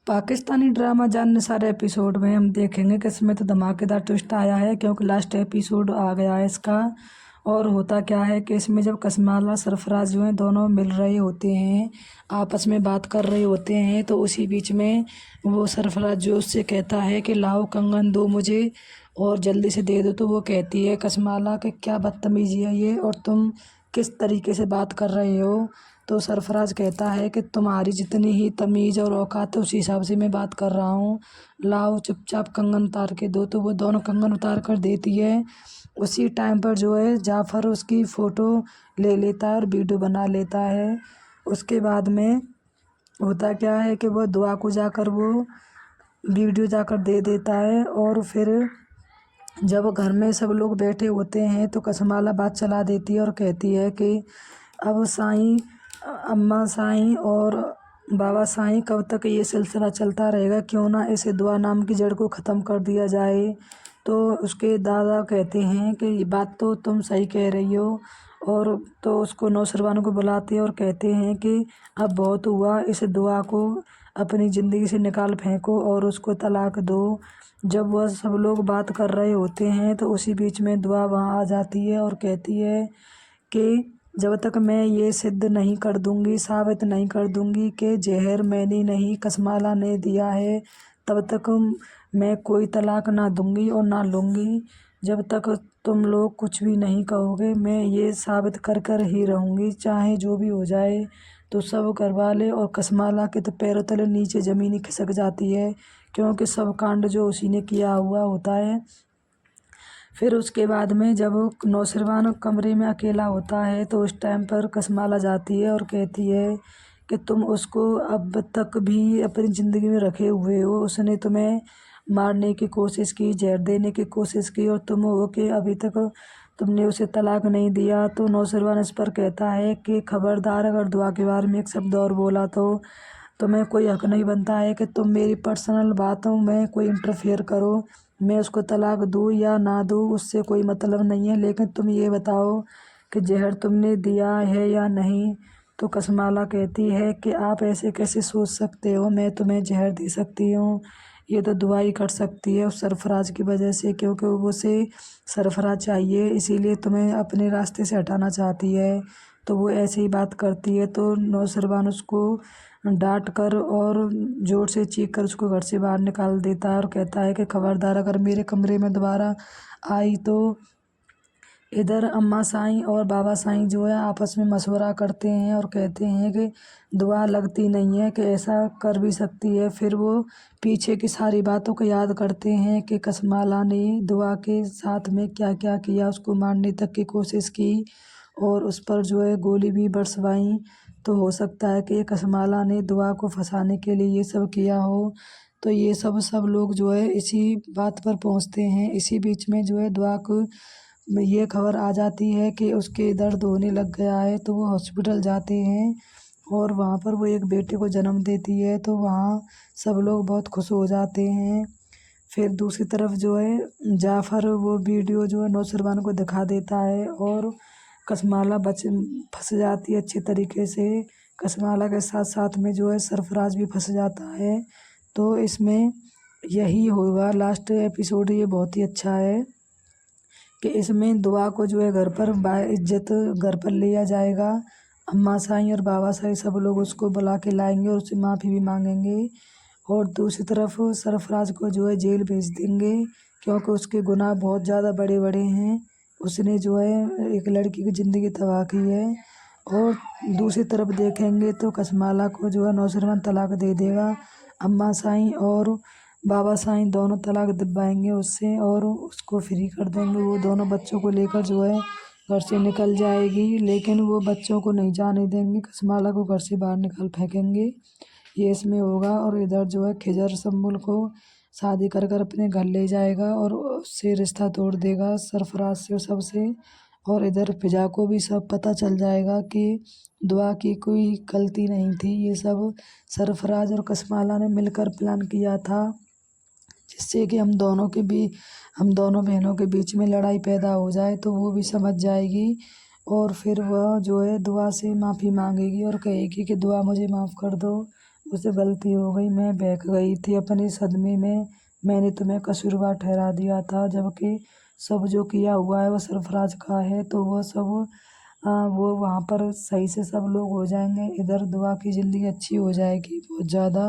Pakistani drama जानने सारे episode में हम देखेंगे कि इसमें तो धमाकेदार ट्विस्ट आया है, क्योंकि लास्ट एपिसोड आ गया है इसका। और होता क्या है कि इसमें जब कसमाला सरफराज जो हैं दोनों मिल रहे होते हैं, आपस में बात कर रहे होते हैं, तो उसी बीच में वो सरफराज जो उससे कहता है कि लाओ कंगन दो मुझे और जल्दी से दे दो। तो वो कहती है कसमाला कि क्या बदतमीजी है ये, और तुम किस तरीके से बात कर रहे हो। तो सरफराज कहता है कि तुम्हारी जितनी ही तमीज़ और औकात है उसी हिसाब से मैं बात कर रहा हूँ, लाओ चुपचाप कंगन उतार के दो। तो वो दोनों कंगन उतार कर देती है। उसी टाइम पर जो है जाफ़र उसकी फ़ोटो ले लेता है और वीडियो बना लेता है। उसके बाद में होता क्या है कि वो दुआ को जाकर वो वीडियो जाकर दे देता है। और फिर जब घर में सब लोग बैठे होते हैं तो कसमाला बात चला देती है और कहती है कि अब साईं, अम्मा साईं और बाबा साईं कब तक ये सिलसिला चलता रहेगा, क्यों ना इसे दुआ नाम की जड़ को ख़त्म कर दिया जाए। तो उसके दादा कहते हैं कि ये बात तो तुम सही कह रही हो। और तो उसको नौशरवान को बुलाते हैं और कहते हैं कि अब बहुत हुआ, इस दुआ को अपनी ज़िंदगी से निकाल फेंको और उसको तलाक दो। जब वह सब लोग बात कर रहे होते हैं तो उसी बीच में दुआ वहाँ आ जाती है और कहती है कि जब तक मैं ये सिद्ध नहीं कर दूंगी, साबित नहीं कर दूंगी कि जहर मैंने नहीं कसमाला ने दिया है, तब तक मैं कोई तलाक ना दूंगी और ना लूँगी। जब तक तुम लोग कुछ भी नहीं कहोगे मैं ये साबित कर कर ही रहूँगी, चाहे जो भी हो जाए। तो सब घरवाले और कसमाला के तो पैरों तले नीचे ज़मीन ही खिसक जाती है, क्योंकि सब कांड जो उसी ने किया हुआ होता है। फिर उसके बाद में जब नौशरवान कमरे में अकेला होता है तो उस टाइम पर कसमाला जाती है और कहती है कि तुम उसको अब तक भी अपनी ज़िंदगी में रखे हुए हो, उसने तुम्हें मारने की कोशिश की, जहर देने की कोशिश की, और तुम हो कि अभी तक तुमने उसे तलाक नहीं दिया। तो नौशरवान इस पर कहता है कि खबरदार, अगर दुआ के बारे में एक शब्द और बोला तो तुम्हें कोई हक नहीं बनता है कि तुम मेरी पर्सनल बातों में कोई इंटरफेयर करो। मैं उसको तलाक दूँ या ना दूँ उससे कोई मतलब नहीं है, लेकिन तुम ये बताओ कि जहर तुमने दिया है या नहीं। तो कसमाला कहती है कि आप ऐसे कैसे सोच सकते हो, मैं तुम्हें जहर दे सकती हूँ, ये तो दुआ ही कर सकती है उस सरफराज की वजह से, क्योंकि वो उसे सरफराज चाहिए, इसीलिए तुम्हें अपने रास्ते से हटाना चाहती है। तो वो ऐसे ही बात करती है। तो नौशरवान उसको डांट कर और ज़ोर से चीख कर उसको घर से बाहर निकाल देता है और कहता है कि खबरदार, अगर मेरे कमरे में दोबारा आई तो। इधर अम्मा साईं और बाबा साईं जो है आपस में मशवरा करते हैं और कहते हैं कि दुआ लगती नहीं है कि ऐसा कर भी सकती है। फिर वो पीछे की सारी बातों को याद करते हैं कि कसमाला ने दुआ के साथ में क्या क्या किया, उसको मारने तक की कोशिश की और उस पर जो है गोली भी बरसवाई। तो हो सकता है कि कसमाला ने दुआ को फंसाने के लिए ये सब किया हो। तो ये सब लोग जो है इसी बात पर पहुंचते हैं। इसी बीच में जो है दुआ को में ये खबर आ जाती है कि उसके दर्द होने लग गया है। तो वो हॉस्पिटल जाते हैं और वहाँ पर वो एक बेटे को जन्म देती है। तो वहाँ सब लोग बहुत खुश हो जाते हैं। फिर दूसरी तरफ जो है जाफ़र वो वीडियो जो है नौशरवान को दिखा देता है और कसमाला बच फंस जाती है अच्छे तरीके से। कसमाला के साथ साथ में जो है सरफराज भी फंस जाता है। तो इसमें यही होगा लास्ट एपिसोड। ये बहुत ही अच्छा है कि इसमें दुआ को जो है घर पर बाइज्जत घर पर लिया जाएगा। अम्मा साईं और बाबा साईं सब लोग उसको बुला के लाएंगे और उससे माफ़ी भी मांगेंगे। और दूसरी तरफ सरफराज को जो है जेल भेज देंगे, क्योंकि उसके गुनाह बहुत ज़्यादा बड़े बड़े हैं। उसने जो है एक लड़की की ज़िंदगी तबाह की है। और दूसरी तरफ देखेंगे तो कसमाला को जो है नौशरवान तलाक दे देगा। अम्मा साईं और बाबा साईं दोनों तलाक दिलवाएंगे उससे और उसको फ्री कर देंगे। वो दोनों बच्चों को लेकर जो है घर से निकल जाएगी, लेकिन वो बच्चों को नहीं जाने देंगे, कसमाला को घर से बाहर निकाल फेंकेंगे। ये इसमें होगा। और इधर जो है खिजर सम्बुल को शादी कर कर अपने घर ले जाएगा और उससे रिश्ता तोड़ देगा सरफराज से और सबसे। और इधर फिजा को भी सब पता चल जाएगा कि दुआ की कोई गलती नहीं थी, ये सब सरफराज और कसमाला ने मिलकर प्लान किया था, जिससे कि हम दोनों बहनों के बीच में लड़ाई पैदा हो जाए। तो वो भी समझ जाएगी और फिर वह जो है दुआ से माफ़ी मांगेगी और कहेगी कि दुआ मुझे माफ़ कर दो, मुझसे गलती हो गई, मैं बहक गई थी अपनी सदमे में। मैंने तुम्हें कसूरवार ठहरा दिया था, जबकि सब जो किया हुआ है वो सरफराज का है। तो वो सब वो वहाँ पर सही से सब लोग हो जाएंगे। इधर दुआ की ज़िंदगी अच्छी हो जाएगी बहुत ज़्यादा।